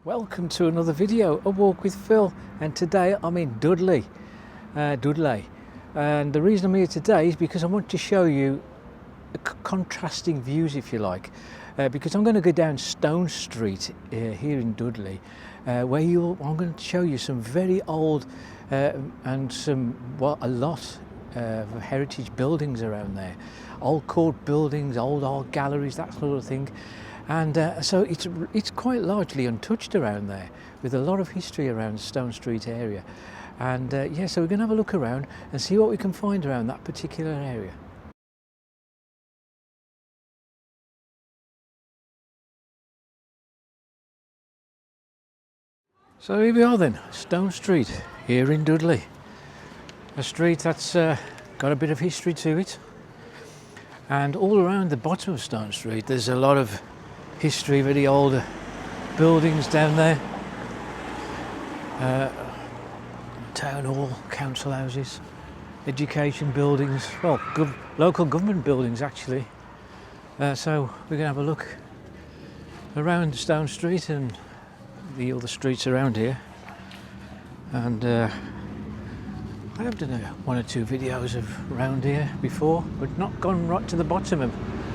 Welcome to another video, A Walk with Phil, and today I'm in Dudley, and the reason I'm here today is because I want to show you contrasting views, if you like, because I'm going to go down Stone Street here in Dudley, where I'm going to show you some very old and a lot of heritage buildings around there, old court buildings, old art galleries, that sort of thing. And so it's quite largely untouched around there, with a lot of history around the Stone Street area. And yeah, so we're going to have a look around and see what we can find around that particular area. So here we are then, Stone Street here in Dudley. A street that's got a bit of history to it. And all around the bottom of Stone Street there's a lot of history, very old buildings down there. Town hall, council houses, education buildings, well, local government buildings actually. So we're going to have a look around Stone Street and the other streets around here. And I have done one or two videos of around here before, but not gone right to the bottom of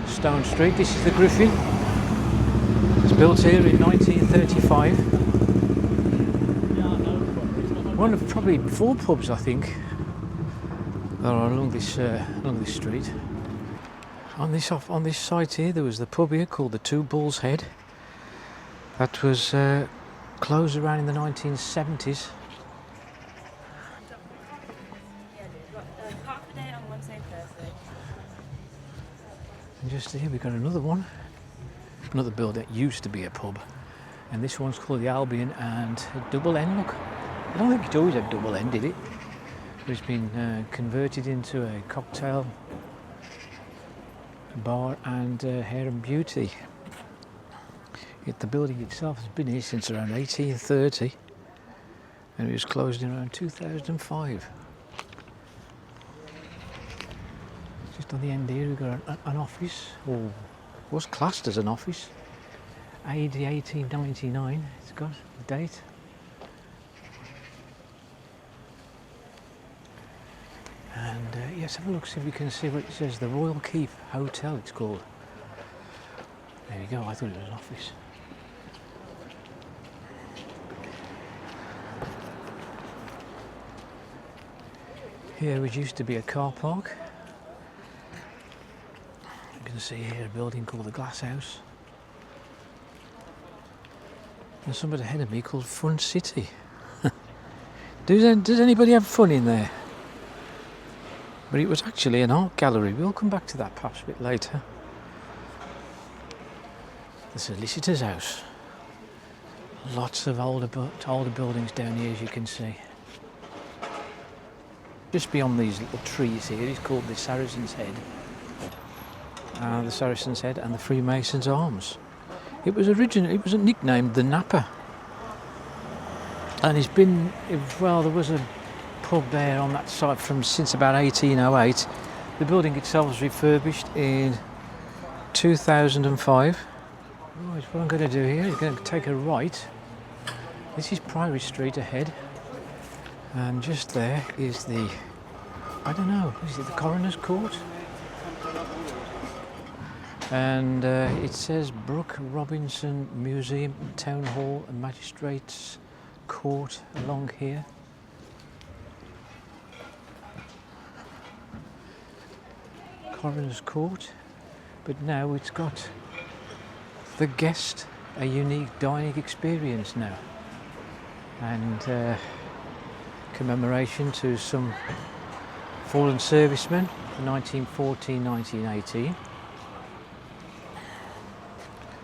Stone Street. This is the Griffin. It's built here in 1935. One of probably 4 pubs, I think, that are along this street. On this site here, there was the pub here called the Two Bulls Head. That was closed around in the 1970s. And just here we've got another one. Another building that used to be a pub, and this one's called the Albion and Double End. Look, I don't think it always had double end, did it? But it's been converted into a cocktail bar and hair and beauty. The building itself has been here since around 1830, and it was closed in around 2005. Just on the end here we've got an office, or was classed as an office. AD 1899, it's got a date. And yes, have a look, see if we can see what it says. The Royal Keep Hotel, it's called. There you go, I thought it was an office. Here, which used to be a car park. You can see here a building called the Glass House. There's somebody ahead of me called Fun City. Does anybody have fun in there? But it was actually an art gallery. We'll come back to that perhaps a bit later. The solicitor's house. Lots of older buildings down here, as you can see. Just beyond these little trees here is called the Saracen's Head. The Saracen's Head and the Freemasons' Arms. It was nicknamed the Napa, and there was a pub there on that site since about 1808. The building itself was refurbished in 2005. Right, what I'm going to do here is going to take a right. This is Priory Street ahead, and just there is is it the Coroner's Court? And it says Brooke Robinson Museum, Town Hall and Magistrates Court along here. Coroner's Court, but now it's got the guest, a unique dining experience now, and commemoration to some fallen servicemen, 1914-1918.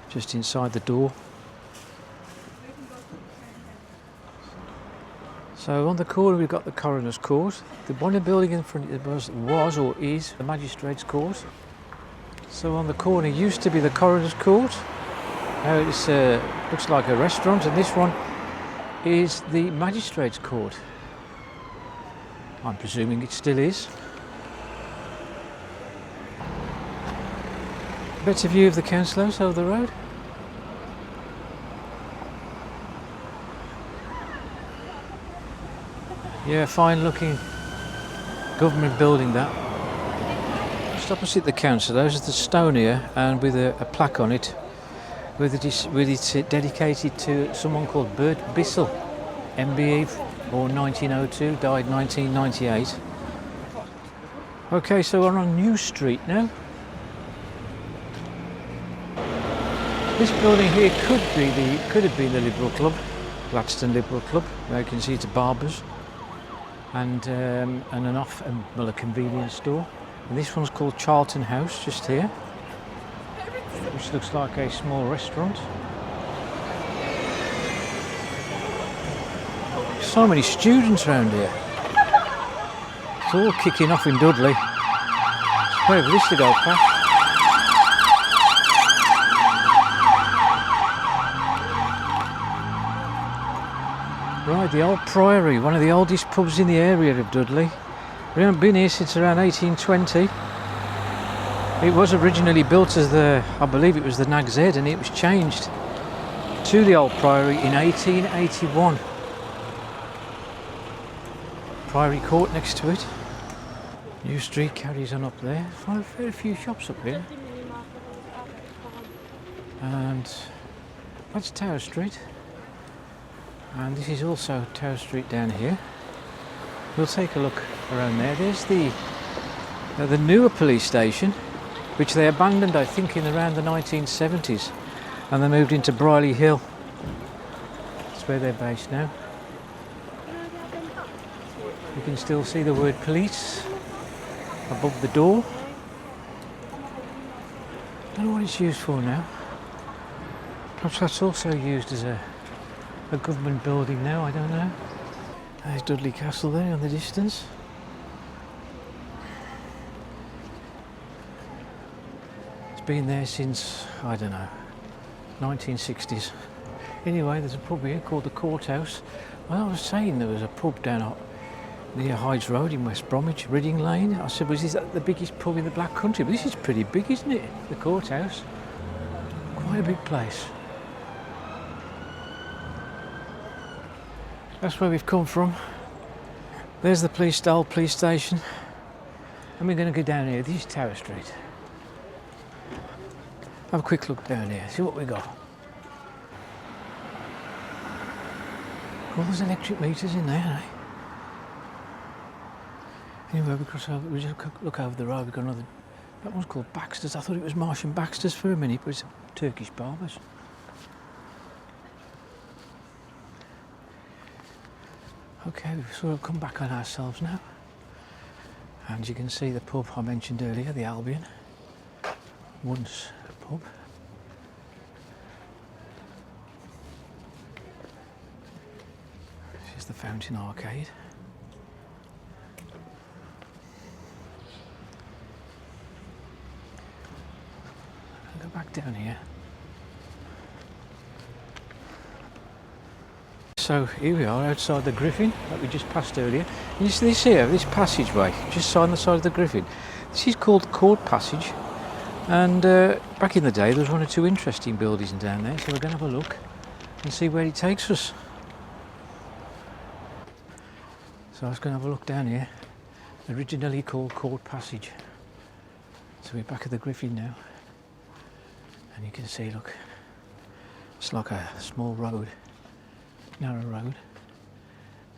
Just inside the door. So on the corner we've got the Coroner's Court. The one building in front was or is the Magistrates Court. So on the corner used to be the Coroner's Court. Now it's looks like a restaurant, and this one is the Magistrates Court. I'm presuming it still is. Better view of the council house over the road. Yeah, fine looking government building that. Just opposite the council, there's the stone here, and with a plaque on it, with it's dedicated to someone called Bert Bissell, MBE, born 1902, died 1998. Okay, so we're on New Street now. This building here could have been the Liberal Club, Gladstone Liberal Club. Now you can see it's a barber's and a convenience store. And this one's called Charlton House, just here, which looks like a small restaurant. So many students around here. It's all kicking off in Dudley. Let's wait for this to go past. Right, the old Priory, one of the oldest pubs in the area of Dudley. We haven't been here since around 1820. It was originally built as I believe it was the Nag's Head, and it was changed to the old Priory in 1881. Priory Court next to it. New Street carries on up there. Quite a fair few shops up here. And that's Tower Street. And this is also Tower Street down here. We'll take a look around there. There's the newer police station, which they abandoned, I think, in around the 1970s, and they moved into Brierley Hill. That's where they're based now. You can still see the word police above the door. Don't know what it's used for now. Perhaps that's also used as a government building now, I don't know. There's Dudley Castle there in the distance. It's been there since, I don't know, 1960s. Anyway, there's a pub here called the Courthouse. Well, I was saying there was a pub down near Hydes Road in West Bromwich, Ridding Lane. I said, was this the biggest pub in the Black Country? But this is pretty big, isn't it? The Courthouse. Quite a big place. That's where we've come from. There's the old police station. And we're going to go down here. This is Tower Street. Have a quick look down here, see what we got. Well, there's electric meters in there, eh? Anyway, we just look over the road, we've got another. That one's called Baxter's. I thought it was Marsh and Baxter's for a minute, but it's Turkish barbers. Okay, we've sort of come back on ourselves now. And you can see the pub I mentioned earlier, the Albion. Once a pub. This is the Fountain Arcade. I'll go back down here. So here we are outside the Griffin that we just passed earlier. And you see this here, this passageway, just on the side of the Griffin. This is called Court Passage. And back in the day there was one or two interesting buildings down there, so we're going to have a look and see where it takes us. So I was going to have a look down here, originally called Court Passage. So we're back at the Griffin now. And you can see, look, it's like a small road. Narrow road.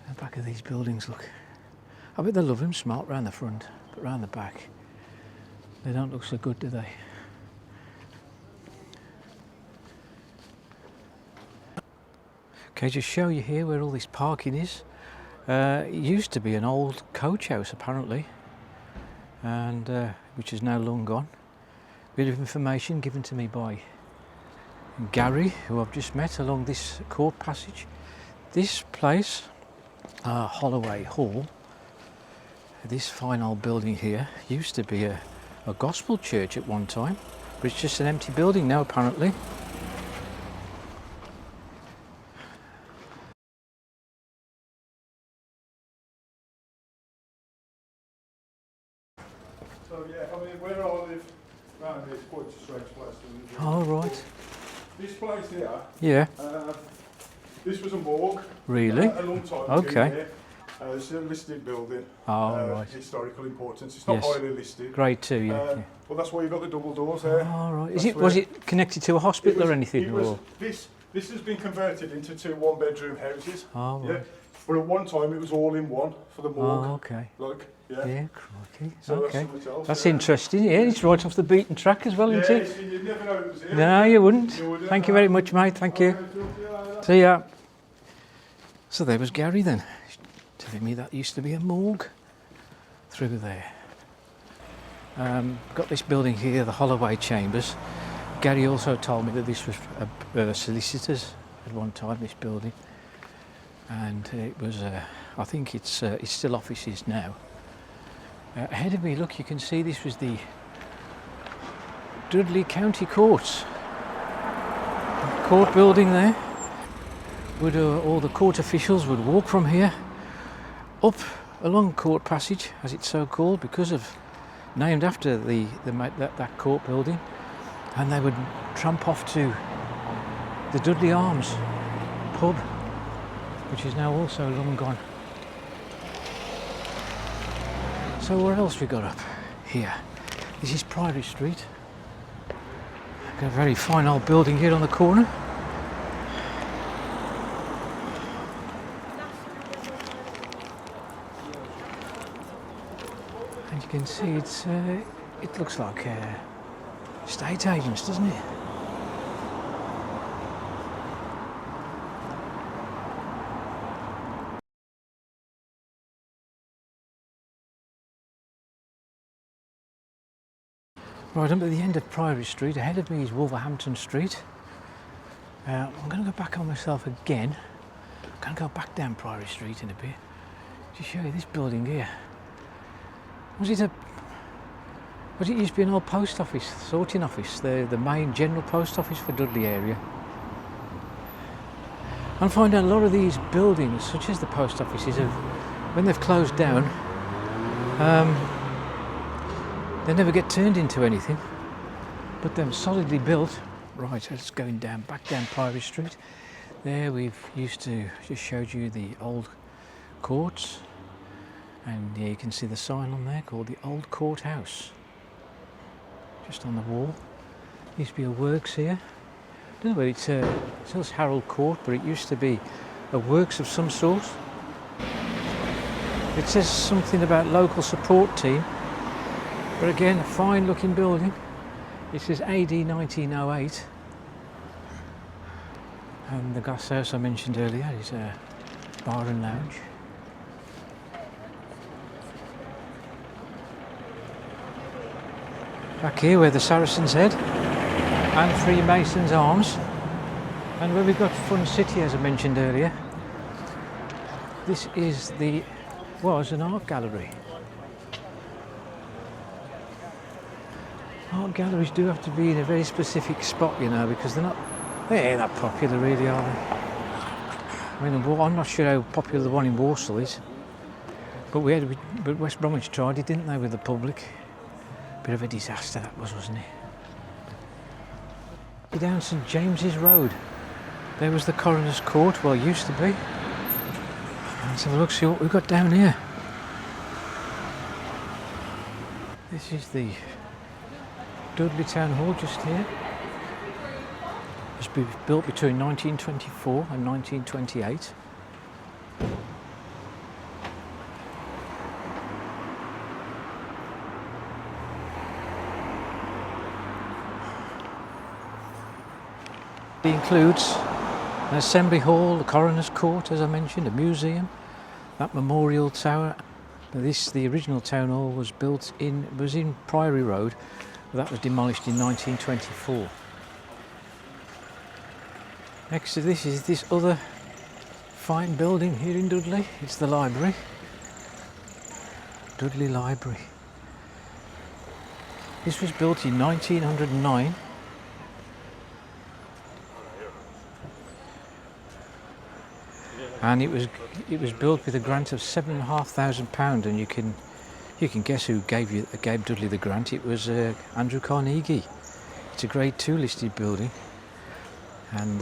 And back of these buildings, look. I bet they love them smart round the front, but round the back they don't look so good, do they? Okay, just show you here where all this parking is. It used to be an old coach house apparently, and which is now long gone. Bit of information given to me by Gary, who I've just met along this court passage. This place, Holloway Hall, this fine old building here, used to be a gospel church at one time, but it's just an empty building now apparently. So yeah, I mean, where I live around here is quite a strange place to live. Oh right. This place here, Yeah. this was a morgue. Really? A long time ago. Okay. Here. This is a listed building. Oh, right. Historical importance. It's not Yes. highly listed. Grade 2, yeah. Well, that's why you've got the double doors there. Oh, right. That's Was it connected to a hospital or anything? Or? This has been converted into 2 one-bedroom houses. Oh, right. Yeah. But at one time it was all in one for the morgue. Oh, okay. Look, yeah. Yeah, crikey. So Okay. that's something else. That's interesting. Yeah, it's right off the beaten track as well, Yeah, isn't it? you'd never know it was here. No, you wouldn't. You wouldn't. Thank you very much, mate. Thank you. See ya. So there was Gary then, telling me that used to be a morgue through there. Got this building here, the Holloway Chambers. Gary also told me that this was a solicitor's at one time, this building. And it was, I think it's still offices now. Ahead of me, look, you can see this was the Dudley County Courts. Court building there. All the court officials would walk from here up along Court Passage, as it's so called, because of named after that court building, and they would tramp off to the Dudley Arms pub, which is now also long gone. So where else we got up here? This is Priory Street. Got a very fine old building here on the corner. And you can see it looks like estate agents, doesn't it? Right, I'm at the end of Priory Street. Ahead of me is Wolverhampton Street. I'm going to go back on myself again. I'm going to go back down Priory Street in a bit to show you this building here. Was it used to be an old post office, sorting office, the main general post office for Dudley area. And find out a lot of these buildings, such as the post offices, when they've closed down, they never get turned into anything, but they're solidly built. Right, so it's going back down Priory Street. There we've just showed you the old courts, and yeah, you can see the sign on there called the Old Courthouse, just on the wall. Used to be a works here. I don't know whether it says Harold Court, but it used to be a works of some sort. It says something about local support team. But again, a fine looking building. It says AD 1908. And the glass house I mentioned earlier is a bar and lounge. Back here where the Saracen's Head and Freemason's Arms. And where we've got Fun City, as I mentioned earlier. This was an art gallery. Art galleries do have to be in a very specific spot, you know, because they're not that popular really, are they? I mean, I'm not sure how popular the one in Walsall is, but West Bromwich tried it, didn't they, with the public? Bit of a disaster that was, wasn't it? Down St James's Road, there was the Coroner's Court, well, it used to be. Let's have a look, see what we've got down here. This is the Dudley Town Hall just here. It was built between 1924 and 1928. It includes an assembly hall, the coroner's court, as I mentioned, a museum, that memorial tower. The original town hall was in Priory Road. That was demolished in 1924. Next to this is this other fine building here in Dudley. It's the library. Dudley Library. This was built in 1909. And it was built with a grant of £7,500, and you can guess who gave Dudley the grant. It was Andrew Carnegie. It's a Grade 2 listed building, and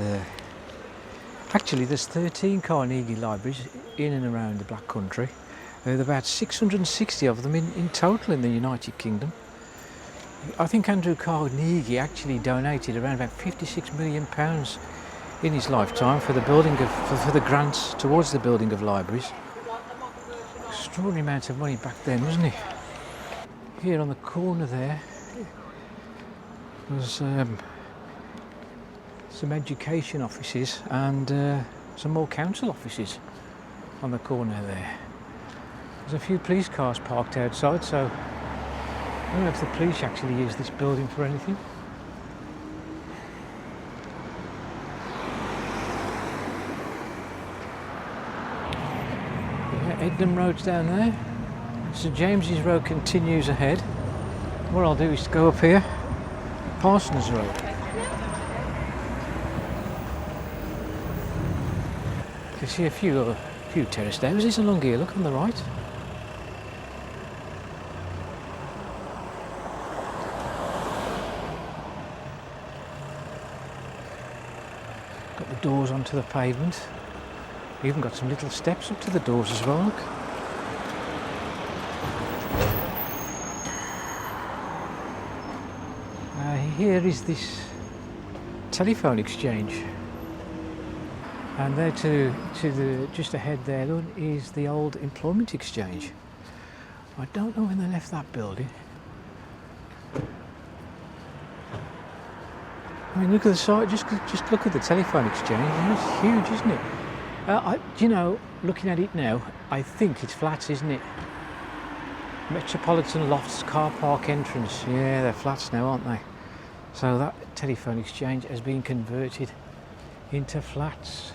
Actually, there's 13 Carnegie libraries in and around the Black Country. There are about 660 of them in total in the United Kingdom. I think Andrew Carnegie actually donated around about £56 million in his lifetime for the building of for the grants towards the building of libraries. Extraordinary amount of money back then, wasn't it? Here on the corner there was some education offices and some more council offices on the corner there. There's a few police cars parked outside, so I don't know if the police actually use this building for anything. Yeah, Ednam Road's down there. St James's Road continues ahead. What I'll do is go up here, Parsons Road. You can see a few terraced houses along here, look on the right. Got the doors onto the pavement. Even got some little steps up to the doors as well, look. Here is this telephone exchange. And there to the just ahead there is the old employment exchange. I don't know when they left that building. I mean, look at the site. Just look at the telephone exchange. It's huge, isn't it? Do you know, looking at it now, I think it's flats, isn't it? Metropolitan Lofts car park entrance. Yeah, they're flats now, aren't they? So that telephone exchange has been converted into flats.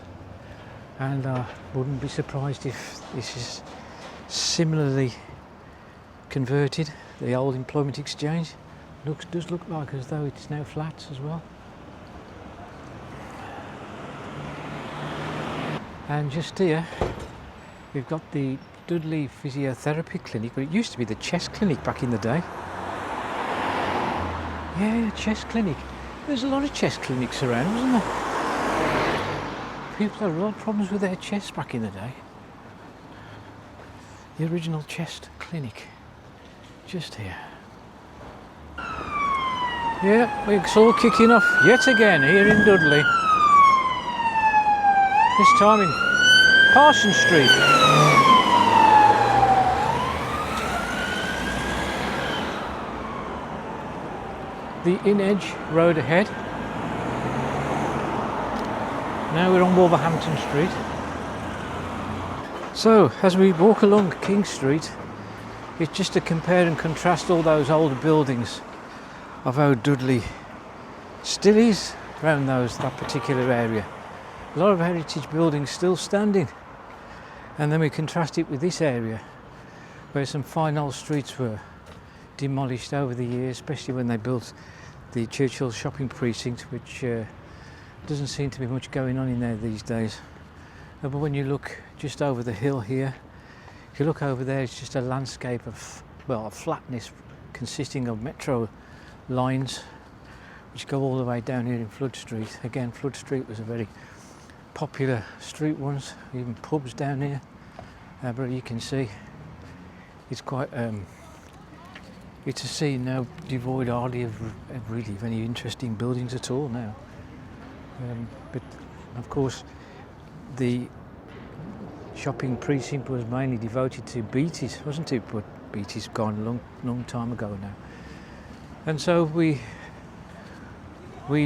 And I wouldn't be surprised if this is similarly converted. The old employment exchange does look like as though it's now flats as well. And just here we've got the Dudley Physiotherapy Clinic, but it used to be the chest clinic back in the day. Yeah, chest clinic. There's a lot of chest clinics around, wasn't there? People had a lot of problems with their chests back in the day. The original chest clinic, just here. Yeah, it's all kicking off yet again here in Dudley. This time in Parsons Street. The in-edge road ahead. Now we're on Wolverhampton Street. So as we walk along King Street, it's just to compare and contrast all those older buildings of how Dudley still is around that particular area. A lot of heritage buildings still standing, and then we contrast it with this area where some fine old streets were demolished over the years, especially when they built the Churchill shopping precinct, which doesn't seem to be much going on in there these days. But when you look just over the hill here, if you look over there, it's just a landscape of, well, a flatness consisting of metro lines which go all the way down here in Flood Street. Again, Flood Street was a very popular street once, even pubs down here, but you can see it's quite it's a scene now devoid hardly of any interesting buildings at all now. But of course the shopping precinct was mainly devoted to Beattie's, wasn't it? But Beattie's gone a long time ago now. And so we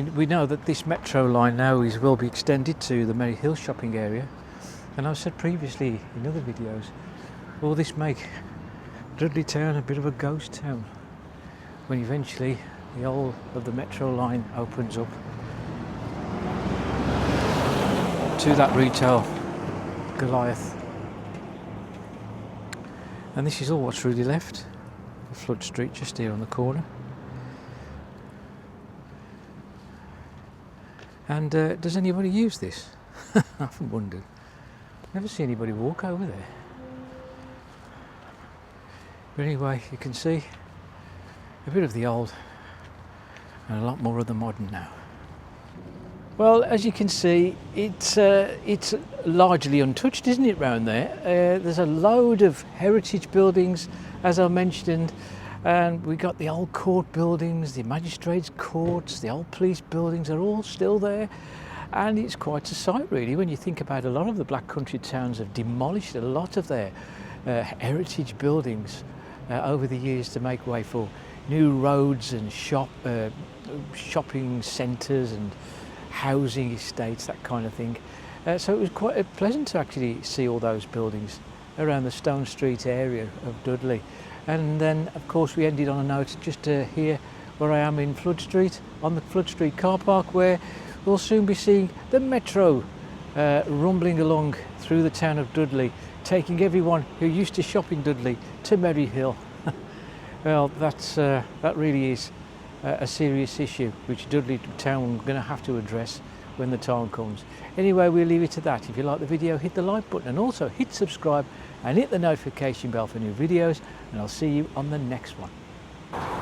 know that this metro line now will be extended to the Merry Hill shopping area. And I've said previously in other videos, will this make Dudley Town a bit of a ghost town when eventually the whole of the metro line opens up to that retail Goliath. And this is all what's really left of Flood Street, just here on the corner. And does anybody use this? I often wondered. Never see anybody walk over there. But anyway, you can see a bit of the old and a lot more of the modern now. Well, as you can see, it's largely untouched, isn't it, round there? There's a load of heritage buildings, as I mentioned, and we got the old court buildings, the magistrates' courts, the old police buildings are all still there. And it's quite a sight, really, when you think about a lot of the Black Country towns have demolished a lot of their heritage buildings over the years to make way for new roads and shopping centres and housing estates, that kind of thing. So it was quite pleasant to actually see all those buildings around the Stone Street area of Dudley. And then, of course, we ended on a note just here where I am in Flood Street, on the Flood Street car park, where we'll soon be seeing the metro rumbling along through the town of Dudley, taking everyone who used to shop in Dudley to Merry Hill. Well, that really is a serious issue which Dudley Town are going to have to address when the time comes. Anyway, we'll leave it to that. If you like the video, hit the like button and also hit subscribe and hit the notification bell for new videos, and I'll see you on the next one.